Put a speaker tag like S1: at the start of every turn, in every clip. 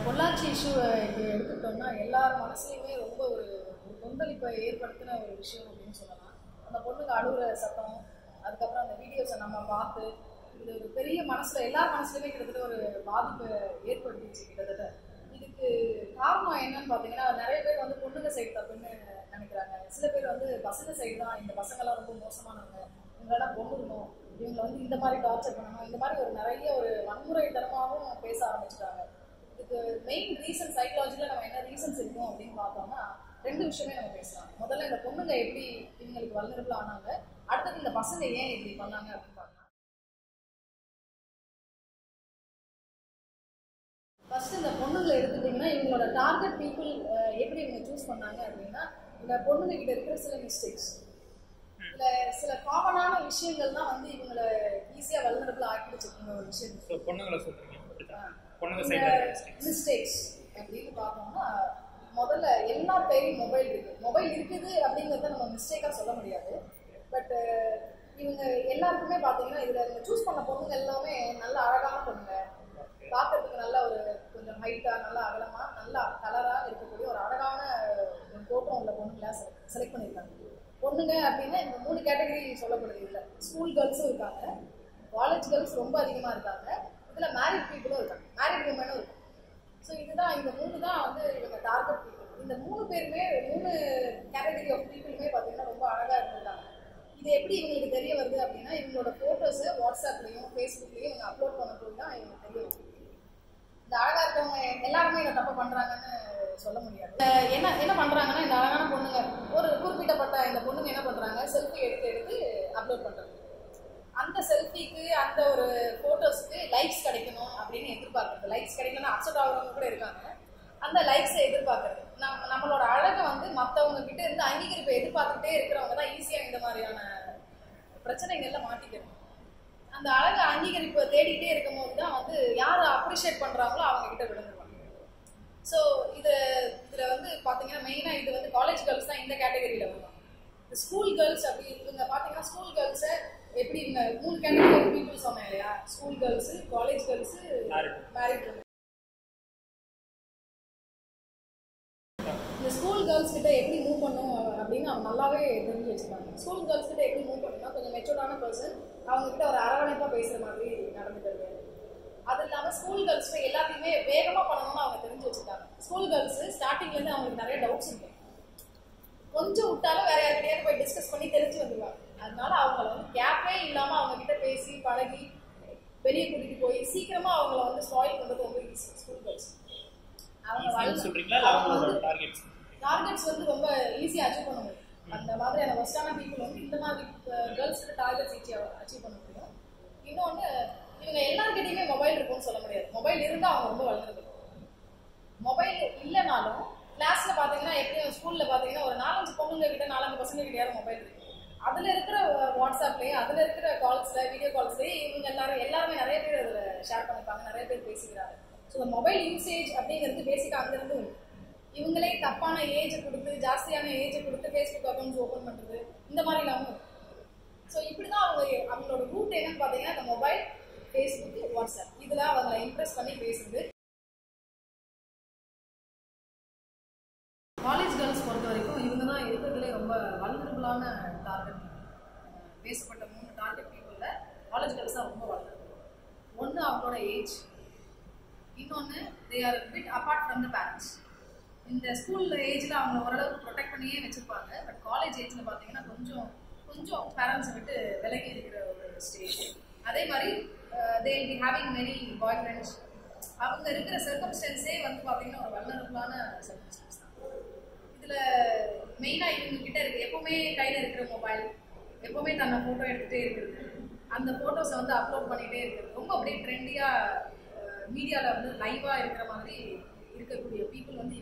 S1: பொள்ளாச்சி இஷ்யூவை எடுத்துக்கிட்டோம்னா எல்லார் மனசுலையுமே ரொம்ப ஒரு கொந்தளிப்பை ஏற்படுத்தின ஒரு விஷயம் அப்படின்னு சொல்லலாம். அந்த பொண்ணுக்கு அழுகிற சத்தம், அதுக்கப்புறம் அந்த வீடியோஸை நம்ம பார்த்து இது ஒரு பெரிய மனசில் எல்லார் மனசுலையுமே கிட்டத்தட்ட ஒரு பாதிப்பை ஏற்படுத்திச்சு. கிட்டத்தட்ட இதுக்கு காரணம் என்னன்னு பார்த்தீங்கன்னா, நிறைய பேர் வந்து பொண்ணுங்க சைடு தப்புன்னு நினைக்கிறாங்க. சில பேர் வந்து பசங்க சைடு தான், இந்த பசங்கள்லாம் ரொம்ப மோசமானவங்க, இவங்களெல்லாம் கொண்டுடணும், இவங்களை வந்து இந்த மாதிரி டார்ச்சர் பண்ணணும், இந்த மாதிரி ஒரு நிறைய ஒரு வன்முறைத்தனமாகவும் பேச ஆரம்பிச்சிட்டாங்க. இதுக்கு மெயின் ரீசன் சைக்காலஜியில் நம்ம என்ன ரீசன்ஸ் இருக்கும் அப்படின்னு பார்த்தோம்னா, ரெண்டு விஷயமே நம்ம பேசலாம். முதல்ல இந்த பொண்ணுங்க எப்படி இவங்களுக்கு வல்னரபிள் ஆனாங்க, அடுத்தது இந்த பசங்க ஏன் இப்படி பண்ணாங்க அப்படின்னு பார்க்கலாம். ஃபர்ஸ்ட் இந்த பொண்ணுங்களை எடுத்துட்டிங்கன்னா, இவங்களோட டார்கெட் பீப்புள் எப்படி இவங்க சூஸ் பண்ணாங்க அப்படின்னா, இந்த பொண்ணுங்க கிட்ட இருக்கிற சில மிஸ்டேக்ஸ், இல்லை சில காமனான விஷயங்கள் தான் வந்து இவங்களை ஈஸியாக வல்னரபிள் ஆக்கிடுச்சிருக்கிற ஒரு விஷயம்.
S2: பொண்ணுங்களை சொல்றீங்க
S1: மிஸ்டேக்ஸ் அப்படின்னு பார்த்தோம்னா, முதல்ல எல்லார் கையிலும் மொபைல் இருக்குது அப்படிங்கிறத நம்ம மிஸ்டேக்காக சொல்ல முடியாது. பட் இவங்க எல்லாருக்குமே பார்த்தீங்கன்னா, இதில் இவங்க சூஸ் பண்ண பொண்ணுங்க எல்லாமே நல்ல அழகான பொண்ணுங்க, பார்க்கறதுக்கு நல்ல ஒரு கொஞ்சம் ஹைட்டாக, நல்லா அகலமாக, நல்லா கலராக இருக்கக்கூடிய ஒரு அழகான ஒரு தோற்றம் உள்ள பொண்ணுங்களா செலக்ட் பண்ணியிருக்காங்க. பொண்ணுங்க அப்படின்னா இந்த 3 கேட்டகரி சொல்லப்படுது. இல்லை, ஸ்கூல் கேர்ள்ஸும் இருக்காங்க, காலேஜ் கேர்ள்ஸ் ரொம்ப அதிகமாக இருக்காங்க, இதில் மேரிட் பீப்புளும் இருக்காங்க, மேரிட் உமனும் இருக்காங்க. ஸோ இதுதான் இந்த 3 தான் வந்து இவங்க டார்கெட் பீப்புள். இந்த 3 பேருமே 3 கேட்டகரி ஆஃப் பீப்புளுமே பார்த்தீங்கன்னா ரொம்ப அழகாக இருந்திருக்காங்க. இது எப்படி இவங்களுக்கு தெரிய வருது அப்படின்னா, இவங்களோட ஃபோட்டோஸை வாட்ஸ்அப்லேயும் ஃபேஸ்புக்லேயும் இவங்க அப்லோட் பண்ண தான் இவங்களுக்கு தெரிய வருது. இந்த அழகாக இருக்கவங்க எல்லாருமே இதை தப்பு பண்ணுறாங்கன்னு சொல்ல முடியாது. என்ன பண்ணுறாங்கன்னா, இந்த அழகான பொண்ணுங்க ஒரு குறிப்பிட்டப்பட்ட இந்த பொண்ணுங்க என்ன பண்ணுறாங்க, செல்ஃபி எடுத்து அப்லோட் பண்ணுறாங்க. அந்த செல்ஃபிக்கு அந்த ஒரு ஃபோட்டோஸ்க்கு லைக்ஸ் கிடைக்கணும் அப்படின்னு எதிர்பார்க்குறது. லைக்ஸ் கிடைக்கணும்னா அப்செட் ஆகிறவங்க கூட இருக்காங்க. அந்த லைக்ஸை எதிர்பார்க்குறது, நம்மளோட அழகை வந்து மற்றவங்க கிட்ட இருந்து அங்கீகரிப்பை எதிர்பார்த்துட்டே இருக்கிறவங்க தான் ஈஸியாக இந்த மாதிரியான பிரச்சனைகள்ல மாட்டிக்கணும். அந்த அழகை அங்கீகரிப்பை தேடிக்கிட்டே இருக்கும் போது தான் வந்து யார் அப்ரிஷியேட் பண்ணுறாங்களோ அவங்க கிட்ட விழுந்துருவாங்க. ஸோ இதில் வந்து பார்த்தீங்கன்னா மெயினாக இது வந்து காலேஜ் கேர்ள்ஸ் தான் இந்த கேட்டகரியில் வருவாங்க. இந்த ஸ்கூல் கேர்ள்ஸ் அப்படி இவங்க பார்த்தீங்கன்னா, ஸ்கூல் கேர்ள்ஸை எப்படி இவங்க 3 கேட்டகரி ஆஃப் பீப்புள் சொன்னேன் இல்லையா, school girls, college girls, married. இந்த ஸ்கூல் கேர்ள்ஸ் கிட்ட எப்படி மூவ் பண்ணும் அப்படின்னு அவங்க நல்லாவே தெரிஞ்சு வச்சுருக்காங்க. ஸ்கூல் கேர்ள்ஸ் கிட்ட எப்படி மூவ் பண்ணணும்னா, கொஞ்சம் மெச்சூர்டான பர்சன், அவங்க கிட்ட ஒரு அரவணைப்பாக பேசுகிற மாதிரி நடந்துக்கிறது. அது இல்லாமல் ஸ்கூல் கேர்ள்ஸ்ல எல்லாத்தையுமே வேகமாக பண்ணணும்னு அவங்க தெரிஞ்சு வச்சுருக்காங்க. ஸ்கூல் கேர்ள்ஸு ஸ்டார்டிங்லேருந்து அவங்களுக்கு நிறைய டவுட்ஸ் இருக்கும், கொஞ்சம் விட்டாலும் வேற யார்கிட்டயாவது போய் டிஸ்கஸ் பண்ணி தெரிஞ்சு வந்துடுவாங்க. அதனால அவங்கள வந்து கேப்பே இல்லாமல் அவங்க கிட்ட பேசி பழகி வெளியே கூட்டிட்டு போய் சீக்கிரமா அவங்கள வந்து ஸ்பாயில் பண்றது ரொம்ப ஈஸி. ஸ்கூல் கேர்ள்ஸ் டார்கெட்ஸ் வந்து ரொம்ப ஈஸியாக அச்சீவ் பண்ண முடியும். அந்த மாதிரியான ஒஸ்டான பீப்புள் வந்து இந்த மாதிரி கேர்ள்ஸ்க்கு டார்கெட்ஸ் அச்சீவ் பண்ண முடியும். இன்னொன்று, இவங்க எல்லாருக்கிட்டையுமே மொபைல் இருக்கும்னு சொல்ல முடியாது. மொபைல் இருந்தால் அவங்க ரொம்ப வளர்ந்துருக்கு. மொபைல் இல்லைனாலும் கிளாஸில் பார்த்தீங்கன்னா, எப்படியும் ஸ்கூலில் பார்த்தீங்கன்னா ஒரு 4-5 பொண்ணுங்க கிட்ட 4-5 பசங்க கிட்ட யாரும் மொபைல் இருக்கு. அதில் இருக்கிற வாட்ஸ்அப்லேயே, அதில் இருக்கிற கால்ஸில், வீடியோ கால்ஸ்லேயே இவங்க எல்லாருமே நிறைய பேர் அதில் ஷேர் பண்ணிப்பாங்க, நிறைய பேர் பேசிக்கிறாங்க. ஸோ இந்த மொபைல் யூசேஜ் அப்படிங்கிறது பேசிக்காக அங்கேருந்து இவங்களே தப்பான ஏஜை கொடுத்து, ஜாஸ்தியான ஏஜை கொடுத்து ஃபேஸ்புக் அக்கௌண்ட்ஸ் ஓப்பன் பண்ணுறது, இந்த மாதிரி இல்லாமல். ஸோ இப்படி தான் அவங்களோட ரூட் என்னன்னு பார்த்தீங்கன்னா, இந்த மொபைல், ஃபேஸ்புக்கு, வாட்ஸ்அப், இதில் அவங்களை இம்ப்ரெஸ் பண்ணி பேசுறது. காலேஜ் கேர்ள்ஸ் பொறுத்த வரைக்கும் இவங்க தான் இருக்கிறதுலே ரொம்ப வல்னரபிளான டார்கெட். பேசப்பட்ட 3 டார்கெட் பீப்புளில் காலேஜ் கேர்ள்ஸ் தான் ரொம்ப வல்னரபிள். ஒன்று அவங்களோட ஏஜ், இன்னொன்று they are bit apart from the parents. இந்த ஸ்கூல் ஏஜில் அவங்க ஓரளவுக்கு ப்ரொடெக்ட் பண்ணியே வச்சுருப்பாங்க. பட் காலேஜ் ஏஜில் பார்த்தீங்கன்னா கொஞ்சம் பேரண்ட்ஸை விட்டு விலகி இருக்கிற ஒரு ஸ்டேஜ். அதே மாதிரி they will be having many bye friends. அவங்க இருக்கிற சர்க்கம்ஸ்டன்ஸே வந்து பார்த்தீங்கன்னா ஒரு வல்னரபிளான சர்க்கம்ஸ்டன்ஸ் தான். இதில் மெயினாக இவங்க கிட்ட இருக்குது எப்போவுமே கையில் இருக்கிற மொபைல், எப்போவுமே தன்னை ஃபோட்டோ எடுத்துகிட்டே இருக்கிறது, அந்த ஃபோட்டோஸை வந்து அப்லோட் பண்ணிகிட்டே இருக்கிறது, ரொம்ப அப்படியே ட்ரெண்டியாக மீடியாவில் வந்து லைவாக இருக்கிற மாதிரி இருக்கக்கூடிய பீப்புள் வந்து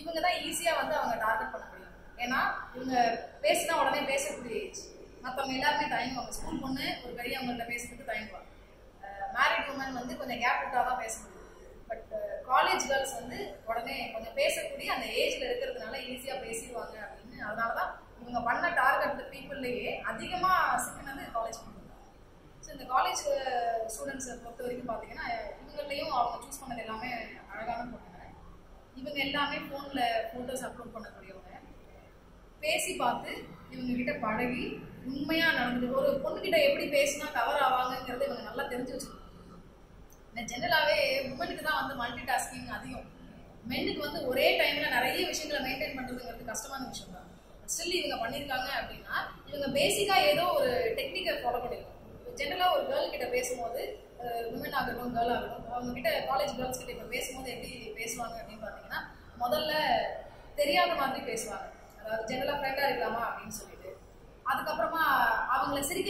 S1: இவங்க தான் ஈஸியாக வந்து அவங்க டார்கெட் பண்ண முடியும். ஏன்னா இவங்க பேசினா உடனே பேசக்கூடிய ஏஜ். மற்றவங்க எல்லாருமே தயங்குவாங்க. ஸ்கூல் பொண்ணு ஒரு பெரிய அவங்கள்ட்ட பேசுறதுக்கு தயங்குவாங்க. மேரிட் உமன் வந்து கொஞ்சம் கேப் விட்டால் தான் பேச முடியும். பட் காலேஜ் கேர்ள்ஸ் வந்து உடனே கொஞ்சம் பேசக்கூடிய அந்த ஏஜில் இருக்கிறதுனால ஈஸியாக பேசிடுவாங்க அப்படின்னு. அதனால தான் இவங்க பண்ண டார்கெட் பீப்புள்லேயே அதிகமாக சிக்கினது காலேஜ் பீப்புள். ஸோ இந்த காலேஜ் ஸ்டூடெண்ட்ஸை பொறுத்த வரைக்கும் பார்த்தீங்கன்னா, இவங்களையும் அவங்க சூஸ் பண்ணது எல்லாமே அழகான பொண்ணுங்க. இவங்க எல்லாமே ஃபோனில் ஃபோட்டோஸ் அப்லோட் பண்ணக்கூடியவங்க. பேசி பார்த்து இவங்க கிட்ட பழகி உண்மையாக நடந்துட்டு ஒரு பொண்ணுக்கிட்ட எப்படி பேசினா கவர் ஆவாங்கங்கிறது இவங்க நல்லா தெரிஞ்சு வச்சுக்கணும். இந்த ஜென்ரலாகவே உமனுக்கு தான் வந்து மல்டி டாஸ்கிங் அதிகம். மென்னுக்கு வந்து ஒரே டைமில் நிறைய விஷயங்களை மெயின்டைன் பண்ணுறதுங்கிறது கஷ்டமான விஷயம் தான். ஸ்டில் இவங்க பண்ணியிருக்காங்க அப்படின்னா இவங்க பேசிக்காக ஏதோ ஒரு டெக்னிக்கை ஃபாலோ பண்ணியிருக்காங்க. ஜென்ரலாக ஒரு கேர்ள் கிட்ட பேசும்போது விமன் ஆகட்டும் கேர்ள் ஆகட்டும் அவங்க கிட்ட காலேஜ் கேர்ள்ஸ் கிட்ட இப்போ பேசும்போது எப்படி பேசுவாங்க அப்படின்னு பார்த்தீங்கன்னா முதல்ல தெரியாத மாதிரி பேசுவாங்க. அதாவது ஜென்ரலாக ஃப்ரெண்டாக இருக்கலாமா அப்படின்னு சொல்லிட்டு அதுக்கப்புறமா அவங்கள சிரிக்க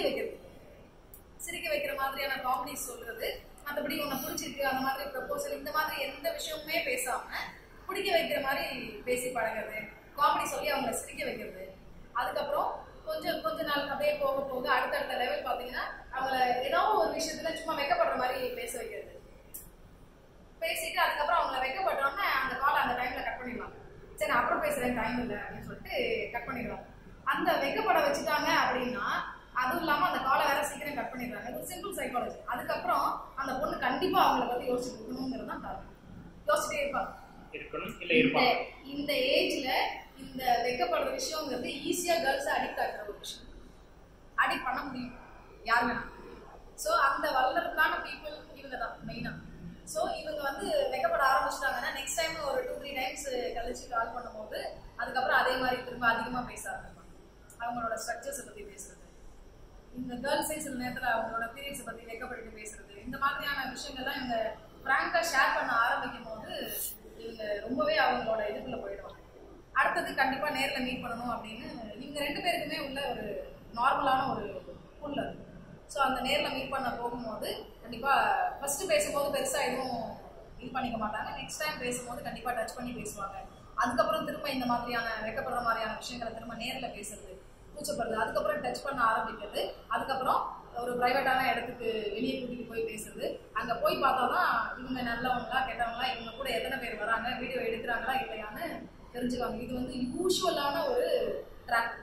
S1: வைக்கிற மாதிரியான காமெடிஸ் சொல்றது, மற்றபடி உன்னை பிடிச்சிருக்கு அந்த மாதிரி ப்ரப்போசல் இந்த மாதிரி எந்த விஷயமுமே பேசாம பிடிக்க வைக்கிற மாதிரி பேசி பழகிறது, காமெடி சொல்லி அவங்கள சிரிக்க வைக்கிறது. அதுக்கப்புறம் கொஞ்ச நாள் அப்படியே போக போக அடுத்தடுத்த லெவல் பார்த்தீங்கன்னா அவங்கள ஏதோ ஒரு விஷயத்துல சும்மா வெக்கப்படுற மாதிரி பேச வைக்கிறது. பேசிட்டு அதுக்கப்புறம் அவங்கள வெக்கப்படுறோன்னா அந்த காலை அந்த டைம்ல கட் பண்ணிடுவாங்க. சரி அப்புறம் பேசுறேன் டைம் இல்லை அப்படின்னு சொல்லிட்டு கட் பண்ணிடுவாங்க. அந்த வெக்கப்பட வச்சுட்டாங்க அப்படின்னா அதுவும் இல்லாமல் அந்த காலை வேற சீக்கிரம் கட் பண்ணிடுறாங்க. இது சிம்பிள் சைக்காலஜி. அதுக்கப்புறம் அந்த பொண்ணு கண்டிப்பா அவங்கள பத்தி யோசிச்சுட்டு இருக்கணுங்கிறது தான் காரணம். யோசிச்சுட்டே இருப்பாங்க. இந்த ஏஜ்ல இந்த வெக்கப்படுற விஷயங்கிறது ஈஸியா கேர்ள்ஸ் அடிக்ட் ஆகிற ஒரு விஷயம். அடிக்ட் பண்ண முடியும் யார் வேணா. ஸோ அந்த வல்னரபிளான பீப்புள் இவங்க தான் மெயினா. ஸோ இவங்க வந்து வெக்கப்பட ஆரம்பிச்சிட்டாங்கன்னா நெக்ஸ்ட் டைம் ஒரு 2-3 டைம்ஸ் கழிச்சு கால் பண்ணும்போது அதுக்கப்புறம் அதே மாதிரி திரும்ப அதிகமாக பேச ஆரம்பிப்பாங்க. அவங்களோட ஸ்ட்ரக்சர்ஸை பற்றி பேசுறது, இந்த கேர்ள்ஸே சில நேரத்தில் அவங்களோட பீரியட்ஸை பற்றி வெக்கப்பட்டு பேசுறது, இந்த மாதிரியான விஷயங்கள்லாம் இவங்க ஃப்ராங்காக ஷேர் பண்ண ஆரம்பிக்கும் போது இவங்க ரொம்பவே அவங்களோட இதுக்குள்ள போயிடுவாங்க. அடுத்தது கண்டிப்பாக நேரில் மீட் பண்ணணும் அப்படின்னு இவங்க 2 பேருக்குமே உள்ள ஒரு நார்மலான ஒரு புல் அது. ஸோ அந்த நேரில் மீட் பண்ண போகும்போது கண்டிப்பாக ஃபஸ்ட்டு பேசும்போது பெருசாக எதுவும் இது பண்ணிக்க மாட்டாங்க. நெக்ஸ்ட் டைம் பேசும்போது கண்டிப்பாக டச் பண்ணி பேசுவாங்க. அதுக்கப்புறம் திரும்ப இந்த மாதிரியான வெக்கப்படுற மாதிரியான விஷயங்களை திரும்ப நேரில் பேசுறது, கூச்சப்படுறது, அதுக்கப்புறம் டச் பண்ண ஆரம்பிக்கிறது, அதுக்கப்புறம் ஒரு ப்ரைவேட்டான இடத்துக்கு வெளியே கூட்டிகிட்டு போய் பேசுறது. அங்கே போய் பார்த்தா தான் இவங்க நல்லவங்களா கெட்டவங்களா, இவங்க கூட எத்தனை பேர் வராங்க, வீடியோ எடுக்கிறாங்களா இல்லையான்னு தெரிஞ்சுக்காங்க. இது வந்து யூஷுவலான ஒரு ட்ராக்.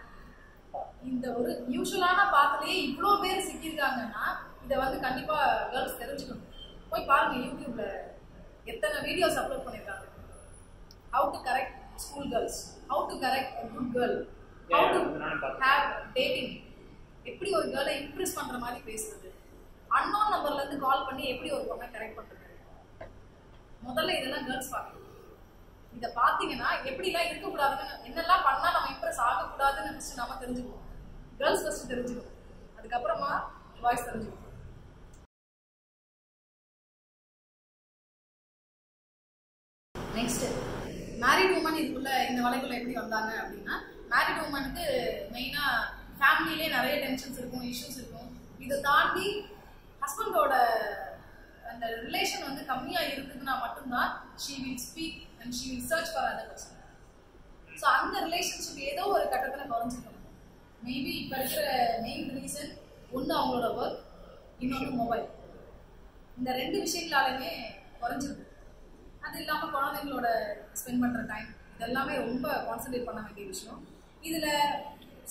S1: இந்த ஒரு யூஷுவலான பாத்துலயே இவ்வளோ பேர் சிக்கியிருக்காங்கன்னா இதை வந்து கண்டிப்பாக கேர்ள்ஸ் தெரிஞ்சுக்கணும். போய் பாருங்க யூடியூப்ல எத்தனை வீடியோஸ் அப்லோட் பண்ணியிருக்காங்க. How to correct school girls, how to correct good girl, how to have dating, எப்படி ஒரு கேர்ளை இம்ப்ரெஸ் பண்ற மாதிரி பேசுறது, அன்னோன் நம்பர்ல இருந்து கால் பண்ணி எப்படி ஒரு பொண்ணை கரெக்ட் பண்றது. முதல்ல இதெல்லாம் கேர்ள்ஸ் பார்க்கணும். இதை பார்த்தீங்கன்னா எப்படிலாம் இருக்கக்கூடாதுன்னு, என்னெல்லாம் பண்ணா நம்ம இம்ப்ரெஸ் ஆகக்கூடாதுன்னு ஃபர்ஸ்ட் நம்ம தெரிஞ்சுக்கணும். கேர்ள்ஸ் ஃபர்ஸ்ட் தெரிஞ்சுக்கணும், அதுக்கப்புறமா பாய்ஸ் தெரிஞ்சுக்கணும். நெக்ஸ்ட் மேரிட் உமன் இதுக்குள்ள இந்த வலைக்குள்ள எப்படி வந்தாங்க அப்படின்னா, மேரிட் உமனுக்கு மெயினா ஃபேமிலியிலே நிறைய டென்ஷன்ஸ் இருக்கும், இஷ்யூஸ் இருக்கும். இதை தாண்டி ஹஸ்பண்டோட அந்த ரிலேஷன் வந்து கம்மியாக இருந்ததுன்னா மட்டும்தான் she will speak and she will search for other person. So அந்த ரிலேஷன்ஷிப் ஏதோ ஒரு கட்டத்தில் குறைஞ்சிருக்கணும். மேபி இப்போ இருக்கிற மெயின் ரீசன் ஒன்று அவங்களோட ஒர்க், இன்னொன்று மொபைல். இந்த 2 விஷயங்களாலுமே குறைஞ்சிருக்கு. அது இல்லாமல் குழந்தைங்களோட ஸ்பெண்ட் பண்ணுற டைம், இதெல்லாமே ரொம்ப கான்சன்ட்ரேட் பண்ண வேண்டிய விஷயம். இதில்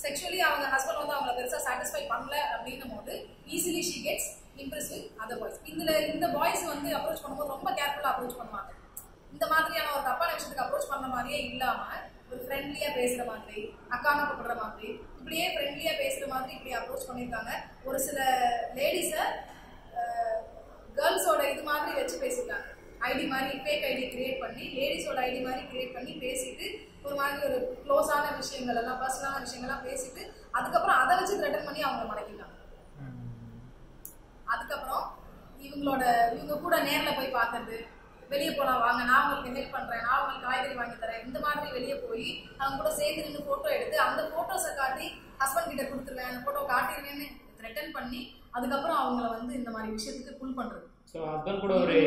S1: செக்ஷுவலி அவங்க ஹஸ்பண்ட் வந்து அவங்கள பெருசாக சாட்டிஸ்ஃபை பண்ணல அப்படின்னும் போது easily she gets Impress with other boys. இந்த பாய்ஸ் வந்து அப்ரோச் பண்ணும்போது ரொம்ப கேர்ஃபுல்லாக அப்ரோச் பண்ணுவாங்க. இந்த மாதிரியான ஒரு தப்பான விஷயத்துக்கு அப்ரோச் பண்ணுற மாதிரியே இல்லாமல் ஒரு ஃப்ரெண்ட்லியாக பேசுகிற மாதிரி, அக்கான கூப்பிடுற மாதிரி, இப்படியே ஃப்ரெண்ட்லியாக பேசுகிற மாதிரி இப்படி அப்ரோச் பண்ணியிருக்காங்க. ஒரு சில லேடிஸை கேர்ள்ஸோட இது மாதிரி வச்சு பேசியிருக்காங்க. ஐடி மாதிரி ஃபேக் ஐடி கிரியேட் பண்ணி, லேடிஸோட ஐடி மாதிரி கிரியேட் பண்ணி பேசிட்டு ஒரு மாதிரி ஒரு க்ளோஸான விஷயங்கள் எல்லாம், பர்சனலான விஷயங்கள்லாம் பேசிட்டு அதுக்கப்புறம் அதை வச்சு த்ரெட்டன் பண்ணி அவங்கள மடக்கிட்டாங்க. அதுக்கப்புறம் இவங்க கூட நேரில் போய் பார்க்கறது, வெளியே போகலாம் வாங்க, நான் உங்களுக்கு ஹெல்ப் பண்ணுறேன், நான் உங்களுக்கு காய்கறி வாங்கி தரேன், இந்த மாதிரி வெளியே போய் அவங்க கூட சேர்ந்து நின்று ஃபோட்டோ எடுத்து அந்த ஃபோட்டோஸை காட்டி ஹஸ்பண்ட் கிட்ட கொடுத்துருவேன், அந்த ஃபோட்டோ காட்டிடுவேன்னு த்ரெட்டன் பண்ணி அதுக்கப்புறம் அவங்கள வந்து இந்த மாதிரி விஷயத்துக்கு புல் பண்ணுறது.
S2: ஸோ ஹஸ்பண்ட் கூட ஒரு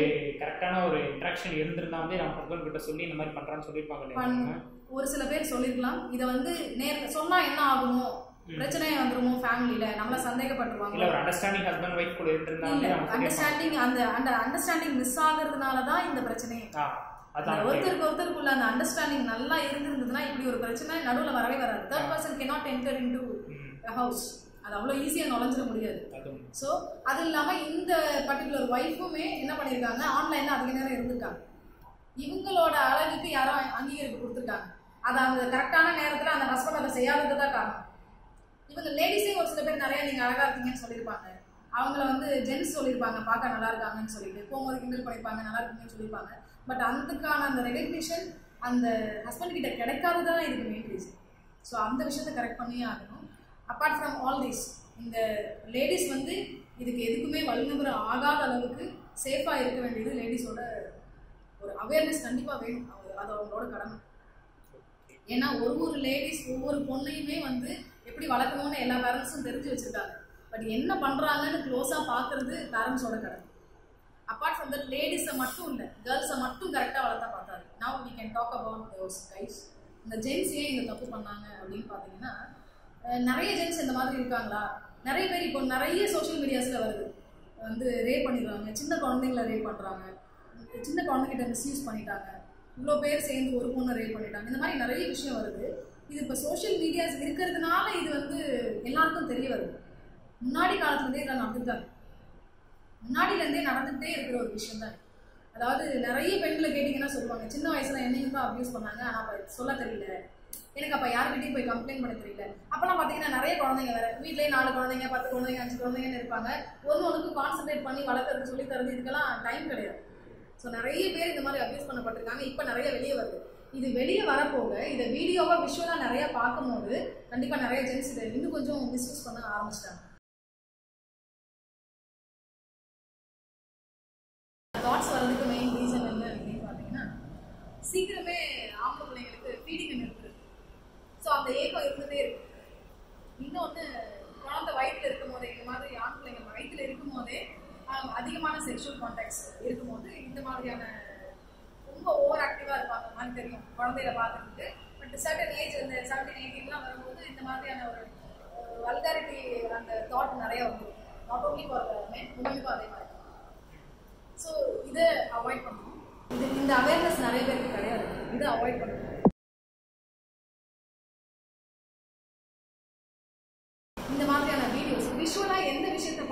S2: கரெக்டான ஒரு இன்ட்ராக்ஷன் இருந்திருந்தா வந்து நம்ம ஹஸ்பண்ட் கிட்ட சொல்லி இந்த மாதிரி பண்ணுறான்னு சொல்லியிருப்பாங்க.
S1: ஒரு சில பேர் சொல்லியிருக்கலாம். இதை வந்து நேரில் சொன்னால் என்ன ஆகுமோ, பிரச்சனையே வந்துருமோ, ஃபேமிலியில நம்மள சந்தேகப்பட்டுருவாங்க.
S2: இல்ல ஒரு அண்டர்ஸ்டாண்டிங் ஹஸ்பண்ட் வைஃப் கூட இருந்திருந்தாங்க.
S1: அண்டர்ஸ்டாண்டிங் மிஸ் ஆகிறதுனால தான் இந்த பிரச்சனையே. ஒருத்தருக்குள்ள அந்த அண்டர்ஸ்டாண்டிங் நல்லா இருந்திருந்ததுன்னா இப்படி ஒரு பிரச்சனை நடுவில் வரவே வராது. Third person cannot enter into a house. அது அவ்வளோ ஈஸியாக நுழைஞ்சிட முடியாது. ஸோ அது இல்லாமல் இந்த பர்டிகுலர் ஒய்ஃபுமே என்ன பண்ணியிருக்காங்க, ஆன்லைனில் அதிக நேரம் இருந்திருக்காங்க. இவங்களோட அழகுக்கு யாரோ அங்கீகரிப்பு கொடுத்துருக்காங்க. அதை அந்த கரெக்டான நேரத்தில் அந்த ஹஸ்பண்ட் அதை செய்யாதது தான் காரணம். இவங்க லேடிஸே ஒரு சில பேர் நிறையா நீங்கள் அழகாக இருக்கீங்கன்னு சொல்லியிருப்பாங்க. அவங்கள வந்து ஜென்ஸ் சொல்லியிருப்பாங்க பார்க்க நல்லா இருக்காங்கன்னு சொல்லிட்டு, போகும்போது கிண்டல் பண்ணியிருப்பாங்க, நல்லா இருக்கீங்கன்னு சொல்லியிருப்பாங்க. பட் அதுக்கான அந்த ரெகக்னிஷன் அந்த ஹஸ்பண்ட் கிட்ட கிடைக்காது தான் இதுக்கு மெயின் ரீசன். ஸோ அந்த விஷயத்தை கரெக்ட் பண்ணியே ஆகணும். அப்பார்ட் ஃப்ரம் ஆல் திஸ், இந்த லேடிஸ் வந்து இதுக்கு எதுக்குமே வல்லுநர் ஆகாத அளவுக்கு சேஃபாக இருக்க வேண்டியது லேடிஸோட ஒரு அவேர்னஸ் கண்டிப்பாக வேணும். அது அவங்களோட கடமை. ஏன்னா ஒரு லேடிஸ் ஒவ்வொரு பொண்ணையுமே வந்து எப்படி வளர்க்கணும்னு எல்லா பேரண்ட்ஸும் தெரிஞ்சு வச்சுருக்காங்க. பட் என்ன பண்ணுறாங்கன்னு க்ளோஸாக பார்க்குறது பேரண்ட்ஸோட கடமை. அப்பார்ட் ஃப்ரம் தட் லேடிஸை மட்டும் இல்லை, கேர்ள்ஸை மட்டும் கரெக்டாக வளர்த்தா பார்த்தாது. Now we can talk about those guys. இந்த ஜென்ஸ் ஏன் இந்த தப்பு பண்ணாங்க அப்படின்னு பார்த்தீங்கன்னா, நிறைய ஜென்ஸ் இந்த மாதிரி இருக்காங்களா? நிறைய பேர் இப்போ நிறைய சோஷியல் மீடியாஸில் வருது, வந்து ரேப் பண்ணிடுறாங்க, சின்ன குழந்தைங்கள ரேப் பண்ணுறாங்க, சின்ன குழந்தைகிட்ட மிஸ்யூஸ் பண்ணிட்டாங்க, இவ்வளோ பேர் சேர்ந்து ஒரு பொண்ணை ரேப் பண்ணிட்டாங்க, இந்த மாதிரி நிறைய விஷயம் வருது. இது இப்போ சோஷியல் மீடியாஸ் இருக்கிறதுனால இது வந்து எல்லாருக்கும் தெரிய வருது. முன்னாடி காலத்துலேருந்தே இதெல்லாம் நடந்துட்டாங்க. முன்னாடியிலேருந்தே நடந்துகிட்டே இருக்கிற ஒரு விஷயம் தான். அதாவது நிறைய பெண்களை கேட்டிங்கன்னா சொல்லுவாங்க, சின்ன வயசில் என்னையும் தான் அப்யூஸ் பண்ணாங்க, ஆனால் அப்போ சொல்ல தெரியல, எனக்கு அப்போ யார்கிட்டையும் போய் கம்ப்ளைண்ட் பண்ண தெரியல. அப்போலாம் பார்த்தீங்கன்னா நிறைய குழந்தைங்க வேறு, வீட்லேயே 4 குழந்தைங்க 10 குழந்தைங்க 5 குழந்தைங்கன்னு இருப்பாங்க. ஒன்று கான்சன்ட்ரேட் பண்ணி வளர்க்குறது சொல்லி தரது இதுக்கெல்லாம் டைம் கிடையாது. ஸோ நிறைய பேர் இந்த மாதிரி அப்யூஸ் பண்ணப்பட்டிருக்காங்க. இப்போ நிறைய வெளியே வருது. இது வெளியே வரப்போக இதை வீடியோவாக விஷுவலாக நிறையா பார்க்கும்போது கண்டிப்பாக நிறைய ஜென்ஸ் இதை இன்னும் கொஞ்சம் மிஸ்யூஸ் பண்ண ஆரம்பிச்சிட்டாங்க. தாட்ஸ் வர்றதுக்கு மெயின் ரீசன் என்ன அப்படின்னு பார்த்தீங்கன்னா, சீக்கிரமே ஆம்பளை பிள்ளைங்களுக்கு ஃபீடிங் இருக்குது. ஸோ அந்த ஏக்கம் இருந்துகிட்டே இருக்கு. இன்னொன்று, குழந்தை வயிற்றில் இருக்கும் போதே, இந்த மாதிரி ஆண் பிள்ளைங்க வயிற்றில் இருக்கும் போதே அதிகமான செக்ஷுவல் கான்டாக்ட்ஸ் இருக்கும்போது இந்த மாதிரியான ரொம்ப ஓவர் ஆக்டிவாக இருப்பாங்க மாதிரி தெரியும் குழந்தையில பார்த்துக்கிட்டு. பட் சர்டன் ஏஜ், இந்த 17-18 வரும்போது இந்த மாதிரியான ஒரு வல்காரிட்டி அந்த தாட் நிறையா வந்துடும். நாட் ஓன்லி ஃபார் மென், உமனுக்கும் அதே மாதிரி. ஸோ இதை அவாய்ட் பண்ணணும். இந்த அவேர்னஸ் நிறைய பேருக்கு கிடையாது. இதை அவாய்ட் பண்ணணும். இந்த மாதிரியான வீடியோஸ் விஷுவலாக எந்த விஷயத்தை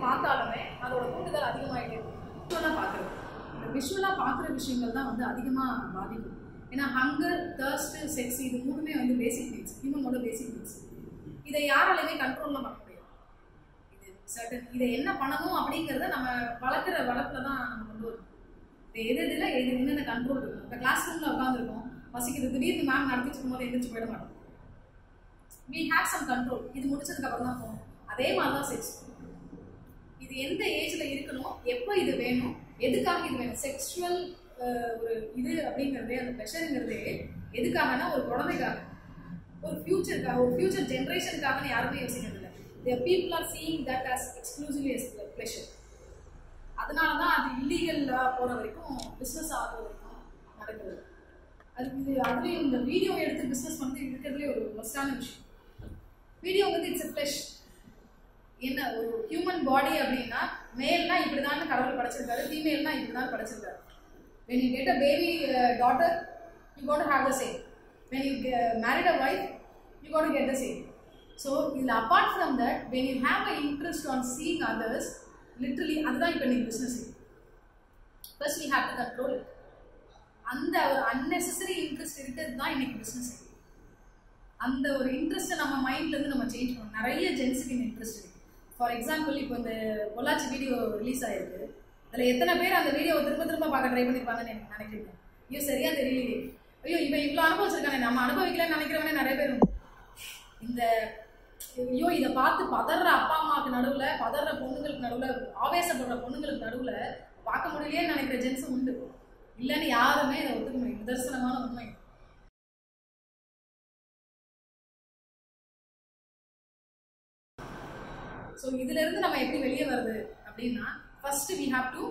S1: பார்த்தாலுமே அதோட தூண்டுதல் அதிகமாகிட்டே இருக்கும். விஷுவலாக பார்க்குறது, இந்த விஷுவலாக பார்க்குற விஷயங்கள் தான் வந்து அதிகமாக பாதிக்கும். ஏன்னா ஹங்கர், தர்ஸ்ட், செக்ஸ் இது மூணுமே வந்து பேசிக் நீட்ஸ், ஹியூமனோட பேசிக் நீட்ஸ். இதை யாராலையுமே கண்ட்ரோலில் பண்ண முடியாது. இது சர்டன் இதை என்ன பண்ணணும் அப்படிங்கிறத நம்ம வளர்க்குற வளர்ப்பில் தான் நம்ம கொண்டு வரணும். இது என்னென்ன கண்ட்ரோல் இருக்கும். இப்போ கிளாஸ் ரூமில் உட்காந்துருக்கோம், பசிக்கிறது, திடீர்னு மேம் நடத்திட்டு இருக்கும்போது எந்திரிச்சு போயிட மாட்டோம். we have some control. இது முடிச்சதுக்கு அப்புறம் தான் போகணும். அதே மாதிரி தான் செக்ஸ். இது எந்த ஏஜில் இருக்கணும், எப்போ இது வேணும், எதுக்காக இது வேணும். செக்ஷுவல் ஒரு இது அப்படிங்கிறதே, அந்த ப்ரெஷருங்கிறதே எதுக்காகனா ஒரு குழந்தைக்காக, ஒரு ஃபியூச்சருக்காக, ஒரு ஃபியூச்சர் ஜென்ரேஷனுக்காகன்னு யாருமே யோசிக்கிறது இல்லை. People are seeing that as exclusively as pleasure. அதனால தான் அது இல்லீகலாக போகிற வரைக்கும், பிஸ்னஸ் ஆகிற வரைக்கும் நடக்குது. அதுலேயும் இந்த வீடியோ எடுத்து பிஸ்னஸ் பண்ணி இருக்கிறதுலே ஒரு மஸ்டான விஷயம். வீடியோ வந்து இட்ஸ் எ ஃப்ளஷ். என்ன ஒரு ஹியூமன் பாடி அப்படின்னா, மேல்னா இப்படி தான் கடவுள் படைச்சிருக்காரு, ஃபீமேல்னா இப்படி தான் படைச்சிருக்காரு. when you get a baby daughter, you got to have the same. when you married a wife, you got to get the same. so apart from that, when you have an interest on seeing others, literally அதுதான் இப்போ நீங்கள் business. first we have to control it. அந்த ஒரு unnecessary interest இருக்கிறது தான் இன்னைக்கு business. அந்த ஒரு இன்ட்ரெஸ்ட்டை நம்ம மைண்ட்லேருந்து நம்ம சேஞ்ச் பண்ணணும். நிறைய ஜென்ஸுக்கு இந்த இன்ட்ரெஸ்ட் இருக்குது. ஃபார் எக்ஸாம்பிள், இப்போ இந்த பொள்ளாச்சி வீடியோ ரிலீஸ் ஆகிருக்கு. அதில் எத்தனை பேர் அந்த வீடியோவை திரும்ப பார்க்க ட்ரை பண்ணியிருப்பாங்கன்னு எனக்கு நினைக்கிறீங்க? ஐயோ சரியா தெரியலையே, ஐயோ இவன் இவ்வளோ அனுபவிச்சிருக்கானே, நம்ம அனுபவிக்கலன்னு நினைக்கிறவனே நிறைய பேர் உண்டு. இந்த ஐயோ இதை பார்த்து பதற அப்பா அம்மாவுக்கு நடுவில், பதற பொண்ணுங்களுக்கு நடுவில், ஆவேசப்படுற பொண்ணுங்களுக்கு நடுவில் பார்க்க முடியலையேன்னு நினைக்கிற ஜென்ஸும் உண்டு. இல்லைன்னு யாருமே இதை ஒத்துக்க முடியும். நிதர்சனமான உண்மை. ஸோ இதிலிருந்து நம்ம எப்படி வெளியே வருது அப்படின்னா, first we have to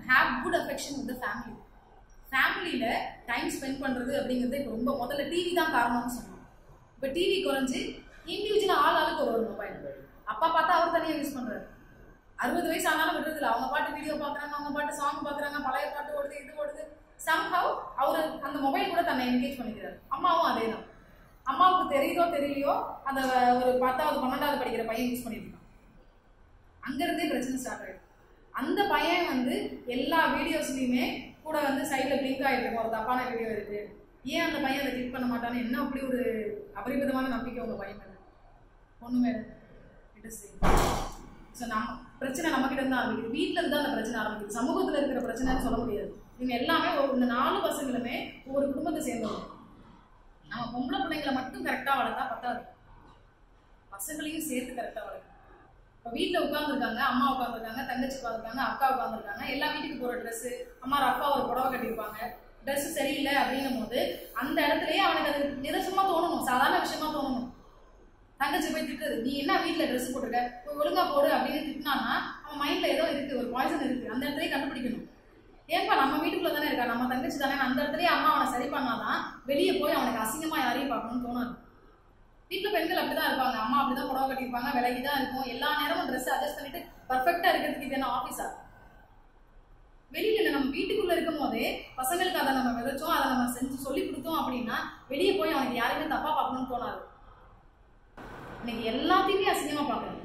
S1: have good affection with the family. ஃபேமிலியில் டைம் ஸ்பெண்ட் பண்ணுறது அப்படிங்கிறது இப்போ ரொம்ப முதல்ல டிவி தான் காரணம்னு சொன்னோம். இப்போ டிவி குறைஞ்சி இண்டிவிஜுவலாக ஆளுக்கு ஒரு மொபைல். அப்பா பார்த்தா அவர் தனியாக யூஸ் பண்ணுறாரு. 60 வயசு ஆனாலும் விடுறதில்ல. அவங்க பாட்டு வீடியோ பார்க்குறாங்க, அவங்க பாட்டு சாங் பார்க்குறாங்க, பழைய பாட்டு ஓடுது, இது ஓடுது. சம்ஹவ் அவர் அந்த மொபைல் கூட தன்னை என்கேஜ் பண்ணிக்கிறார். அம்மாவும் அதே தான். அம்மாவுக்கு தெரியுதோ தெரியலையோ அந்த ஒரு 10வது 12வது படிக்கிற பையன் யூஸ் பண்ணிட்டு இருக்கான். அங்கிருந்தே பிரச்சனை ஸ்டார்ட் ஆயிடும். அந்த பையன் வந்து எல்லா வீடியோஸ்லையுமே கூட வந்து சைடில் பிளிங்க் ஆகிட்டு இருக்கும், ஒரு தப்பான வீடியோ இருக்கு, ஏன் அந்த பையன் அதை கிளிக் பண்ண மாட்டான்னு என்ன அப்படி ஒரு அபரிமிதமான நம்பிக்கை உங்க பையன் மேல பொண்ணு மேல. ஸோ நம்ம பிரச்சனை நம்மகிட்ட இருந்து ஆரம்பிக்குது, வீட்டில் இருந்து அந்த பிரச்சனை ஆரம்பிக்குது, சமூகத்தில் இருக்கிற பிரச்சனைன்னு சொல்ல முடியாது. இவங்க எல்லாமே இந்த 4 பசங்களுமே ஒவ்வொரு குடும்பத்தை சேர்ந்தவங்க. நம்ம பொம்பளை பிள்ளைங்களை மட்டும் கரெக்டாக வளர்த்தா பத்தாது, பசங்களையும் சேர்த்து கரெக்டாக வளர்க்கணும். இப்போ வீட்டில் உட்காந்துருக்காங்க, அம்மா உட்காந்துருக்காங்க, தங்கச்சி உட்காந்துருக்காங்க, அக்கா உட்காந்துருக்காங்க, எல்லா வீட்டுக்கு போகிற ட்ரெஸ்ஸு, அம்மா அப்பா ஒரு புடவை கட்டியிருப்பாங்க, ட்ரெஸ்ஸு சரியில்லை அப்படின்னும் போது அந்த இடத்துலயே அவனுக்கு அது நிதர்சனமாக தோணணும், சாதாரண விஷயமா தோணணும். தங்கச்சி போய் திட்டுறது, நீ என்ன வீட்டில் ட்ரெஸ் போட்டுருக்க, போய் ஒழுங்கா போடு அப்படின்னு திட்டினான்னா அவன் மைண்டில் ஏதோ இருக்குது, ஒரு பாய்சன் இருக்குது, அந்த இடத்துலயே கண்டுபிடிக்கணும். ஏன்பா நம்ம வீட்டுக்குள்ள தானே இருக்கா, நம்ம தங்கச்சி தானே, அந்த இடத்துலயே அம்மா அவனை சரி பண்ணாதான் வெளியே போய் அவனுக்கு அசிங்கமாக யாரையும் பார்க்கணும்னு தோணாது. வீட்டில் பெண்கள் அப்படிதான் இருப்பாங்க, அம்மா அப்படிதான் புடவை கட்டியிருப்பாங்க, விலகி தான் இருக்கும், எல்லா நேரமும் ட்ரெஸ் அட்ஜஸ்ட் பண்ணிட்டு பர்ஃபெக்டாக இருக்கிறதுக்கு இது என்ன ஆஃபீஸா? வெளியில நம்ம வீட்டுக்குள்ள இருக்கும் போதே பசங்களுக்கு அதை நம்ம விதைச்சோம், அதை நம்ம செஞ்சு சொல்லி கொடுத்தோம் அப்படின்னா வெளியே போய் அவனுக்கு யாருமே தப்பா பார்க்கணும்னு தோணாது. இன்னைக்கு எல்லாத்தையுமே அசிங்கமா பார்க்கணும்.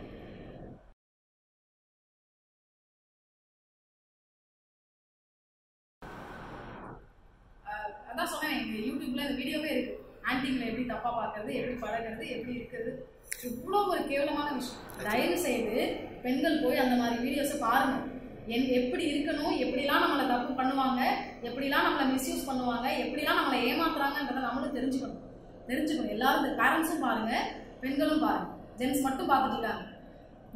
S1: அதான் சொன்னேன், எங்க யூடியூப்ல இந்த வீடியோவே இருக்கு, ஆன்டிங்களை எப்படி தப்பா பார்க்கறது, எப்படி பழகிறது, எப்படி இருக்கிறது, இவ்வளோ ஒரு கேவலமான விஷயம். தயவு செய்து பெண்கள் போய் அந்த மாதிரி வீடியோஸை பாருங்க. எப்படி இருக்கணும், எப்படிலாம் நம்மளை தப்பு பண்ணுவாங்க, எப்படிலாம் நம்மளை மிஸ்யூஸ் பண்ணுவாங்க, எப்படிலாம் நம்மளை ஏமாத்துறாங்கன்றதை நம்மளும் தெரிஞ்சுக்கணும். எல்லாரும் பேரண்ட்ஸும் பாருங்க, பெண்களும் பாருங்க. ஜென்ஸ் மட்டும் பார்த்துட்டு இருக்காங்க.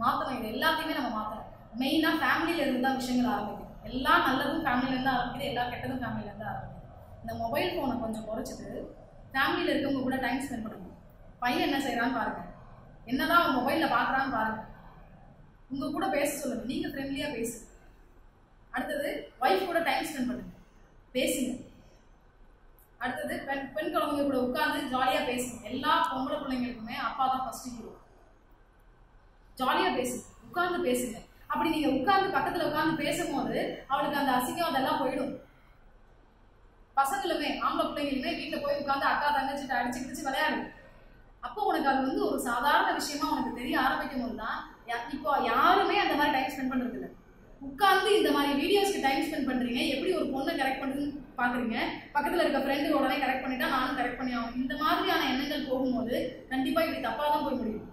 S1: மாற்றணும், இது எல்லாத்தையுமே நம்ம மாற்றணும். மெயினாக ஃபேமிலியில இருந்து தான் விஷயங்கள் ஆரம்பிக்கும். எல்லா நல்லதும் ஃபேமிலியிலேருந்து ஆரம்பிக்குது, எல்லா கெட்டதும் ஃபேமிலியிலேருந்து ஆரம்பிக்குது. இந்த மொபைல் ஃபோனை கொஞ்சம் குறைச்சிட்டு ஃபேமிலியில் இருக்கவங்க கூட டைம் ஸ்பெண்ட் பண்ணுங்க. பையன் என்ன செய்கிறான்னு பாருங்க, என்னதான் அவன் மொபைலில் பார்க்குறான்னு பாருங்க. உங்கள் கூட பேச சொல்லுங்க, நீங்கள் ஃப்ரெண்ட்லியாக பேசுங்க. அடுத்தது ஒய்ஃப் கூட டைம் ஸ்பெண்ட் பண்ணுங்க, பேசுங்க. அடுத்தது பெண் குழந்தைங்க கூட உட்காந்து ஜாலியாக பேசுங்க. எல்லா பொம்பளை பிள்ளைங்களுக்குமே அப்பா தான் ஃபர்ஸ்ட் ஹீரோ. ஜாலியாக பேசுங்க, உட்காந்து பேசுங்க. அப்படி நீங்கள் உட்காந்து பக்கத்தில் உட்காந்து பேசும்போது அவளுக்கு அந்த அசிங்கம் அதெல்லாம் போயிடும். பசங்களுமே ஆம்பளை பிள்ளைங்களுமே வீட்டில் போய் உட்காந்து அக்கா தங்கச்சிட்டு அடிச்சு விளையாடு. அப்போ உனக்கு அது வந்து ஒரு சாதாரண விஷயமா உனக்கு தெரிய ஆரம்பிக்கும் போது தான், இப்போ யாருமே அந்த மாதிரி டைம் ஸ்பெண்ட் பண்ணுறது இல்லை. உட்காந்து இந்த மாதிரி வீடியோஸ்க்கு டைம் ஸ்பெண்ட் பண்ணுறீங்க, எப்படி ஒரு பொண்ணை கரெக்ட் பண்ணுறதுன்னு பார்க்குறீங்க, பக்கத்தில் இருக்க ஃப்ரெண்டு உடனே கரெக்ட் பண்ணிட்டா நானும் கரெக்ட் பண்ணி ஆகும். இந்த மாதிரியான எண்ணங்கள் போகும்போது கண்டிப்பாக இப்படி தப்பாக தான் போய் முடியும்.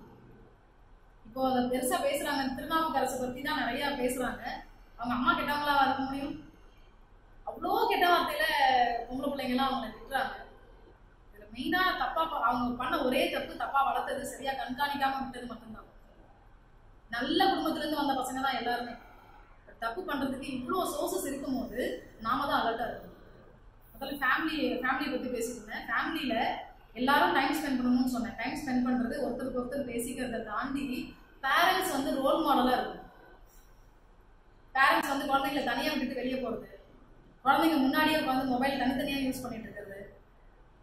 S1: இப்போ அதை பெருசாக பேசுகிறாங்க, திருநாவுக்கரசை பற்றி தான் நிறையா பேசுகிறாங்க. அவங்க அம்மா கெட்டவங்களா இருக்க முடியும்? அவ்வளோ கெட்ட வார்த்தையில் பொம்பளை பிள்ளைங்கள்லாம் அவங்களை திட்டுறாங்க. இதில் மெயினாக தப்பாக அவங்க பண்ண ஒரே தப்பு, தப்பாக வளர்த்தது, சரியாக கண்காணிக்காமல் விட்டது மட்டும்தான். நல்ல குடும்பத்துலேருந்து வந்த பசங்க தான் எல்லாருமே. தப்பு பண்ணுறதுக்கு இவ்வளோ சோர்சஸ் இருக்கும் போது நாம தான் அலர்ட்டாக இருக்கணும். முதல்ல ஃபேமிலியை பற்றி பேசியிருந்தேன். ஃபேமிலியில் எல்லாரும் டைம் ஸ்பெண்ட் பண்ணணும்னு சொன்னேன். டைம் ஸ்பெண்ட் பண்ணுறது, ஒருத்தருக்கு ஒருத்தர் பேசிக்கிறத தாண்டி பேரண்ட்ஸ் வந்து ரோல் மாடலாக இருக்கும். பேரண்ட்ஸ் வந்து குழந்தைங்களை தனியாக விட்டுட்டு வெளியே போகிறது, குழந்தைங்க முன்னாடியே உட்காந்து மொபைல் தனித்தனியாக யூஸ் பண்ணிட்டு இருக்கிறது,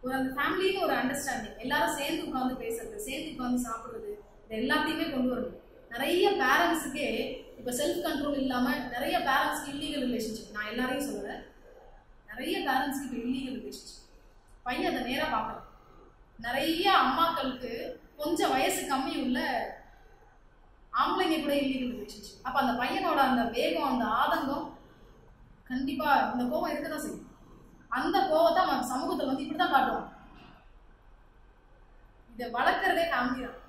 S1: ஒரு அந்த ஃபேமிலின்னு ஒரு அண்டர்ஸ்டாண்டிங், எல்லாரும் சேர்ந்து உட்காந்து பேசுறது, சேர்ந்து உட்காந்து சாப்பிட்றது, இது எல்லாத்தையுமே கொண்டு வரணும். நிறைய பேரண்ட்ஸுக்கே இப்போ செல்ஃப் கண்ட்ரோல் இல்லாமல் நிறைய பேரண்ட்ஸ்க்கு இல்லீகல் ரிலேஷன்ஷிப். நான் எல்லாரையும் சொல்லுவேன், நிறைய பேரண்ட்ஸ்க்கு இப்போ இல்லீகல் ரிலேஷன்ஷிப். பையன் அதை நேராக பார்க்கலாம். நிறைய அம்மாக்களுக்கு கொஞ்சம் வயசு கம்மி உள்ள ஆம்பளைங்க கூட இல்லீகல் ரிலேஷன்ஷிப். அப்போ அந்த பையனோட அந்த வேகம், அந்த ஆதங்கம், கண்டிப்பாக இந்த கோபம் இருக்க தான் செய்யும். அந்த கோபத்தை அவன் சமூகத்தில் வந்து இப்படி தான் காட்டுவான். இதை வளர்க்குறதே ஃபேமிலி தான்.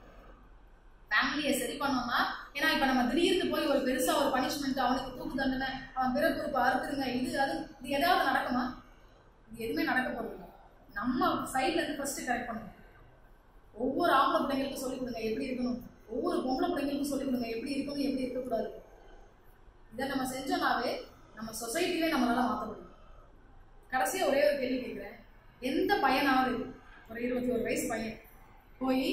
S1: ஃபேமிலியை சரி பண்ணோம்னா, ஏன்னா இப்போ நம்ம திடீர்னு போய் ஒரு பெருசாக ஒரு பனிஷ்மெண்ட், அவனுக்கு தூக்கு தண்டனை, அவன் பிறப்புறுப்பு அறுத்துருங்க, இது எதாவது நடக்குமா? இது எதுவுமே நடக்க போகிறது இல்லை. நம்ம சைட்லேருந்து ஃபர்ஸ்ட் கரெக்ட் பண்ணணும். ஒவ்வொரு ஆம்பளை பிள்ளைங்களுக்கும் சொல்லிக் கொடுங்க எப்படி இருக்கணும், ஒவ்வொரு பொம்பளை பிள்ளைங்களுக்கும் சொல்லிக் கொடுங்க எப்படி இருக்கணும், எப்படி இருக்கக்கூடாது. இதை நம்ம செஞ்சோம்னாவே நம்ம சொசைட்டிலே நம்மளால மாற்ற முடியும். கடைசியாக ஒரே ஒரு கேள்வி கேட்குறேன். எந்த பையனாவது, ஒரு 21 வயசு பையன் போய்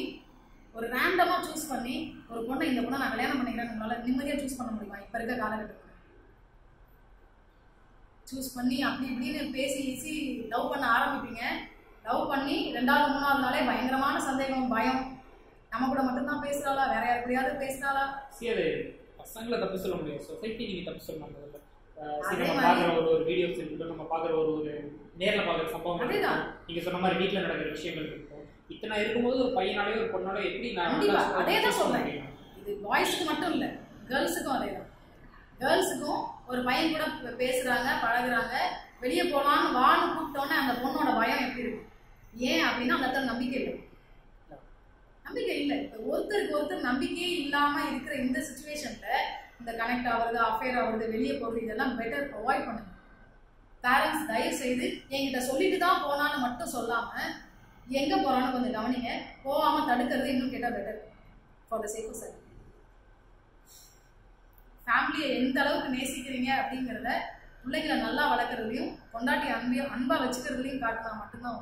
S1: ஒரு ரேண்டமாக சூஸ் பண்ணி ஒரு பொண்ணை, இந்த பொண்ணை நான் கல்யாணம் பண்ணிக்கிறேன், நம்மளால நிம்மதியாக சூஸ் பண்ண முடியுமா? இப்போ இருக்க காலகட்டத்தில் சூஸ் பண்ணி அப்படி இப்படின்னு பேசி லவ் பண்ண ஆரம்பிப்பீங்க. லவ் பண்ணி 2வது 3வது நாளே பயங்கரமான சந்தேகம், பயம். நம்ம கூட மட்டும்தான் பேசுறாளா, வேற யார் கூடயாவது பேசுறாளா?
S2: சரி, பசங்களை தப்பு சொல்ல முடியாது, சொசைட்டி நீங்க தப்பு சொல்லணும். நம்ம பார்க்குற ஒரு வீடியோஸ் இருக்கட்டும், நம்ம பார்க்குற ஒரு நேரில் பார்க்குற சம்பவம், நீங்கள் சொன்ன மாதிரி வீட்டில் நடக்கிற விஷயங்கள் இருக்கும், இத்தனை இருக்கும்போது ஒரு பையனாலே ஒரு பொண்ணால எப்படி
S1: கண்டிப்பா அதே தான் சொல்றேன். இது பாய்ஸ்க்கு மட்டும் இல்லை, கேர்ள்ஸுக்கும் அதே தான். கேர்ள்ஸுக்கும் ஒரு பையன் கூட பேசுறாங்க, பழகுறாங்க, வெளியே போகலான்னு வான்னு கூப்பிட்டோன்னே அந்த பொண்ணோட பயம் எப்படி இருக்கும்? ஏன் அப்படின்னா அந்த இடத்துல நம்பிக்கை இல்லை. நம்பிக்கை இல்லை. இப்போ ஒருத்தருக்கு ஒருத்தர் நம்பிக்கையே இல்லாமல் இருக்கிற இந்த சுச்சுவேஷன்ல இந்த கனெக்ட் ஆகுறது, அஃபேர் ஆகுறது, வெளியே போகிறது, இதெல்லாம் பெட்டர் அவாய்ட் பண்ணுங்க. பேரண்ட்ஸ் தயவு செய்து என்கிட்ட சொல்லிட்டு தான் போனான்னு மட்டும் சொல்லாமல் எங்கே போகிறான்னு கொஞ்சம் கவனிங்க. போகாமல் தடுக்கிறது இன்னும் கேட்டால் better for the sake of சரி. ஃபேமிலியை எந்த அளவுக்கு நேசிக்கிறீங்க அப்படிங்கிறத பிள்ளைங்களை நல்லா வளர்க்குறதுலையும் பொண்டாட்டி அன்பாக வச்சுக்கிறதுலையும் காட்டினா மட்டும்தான்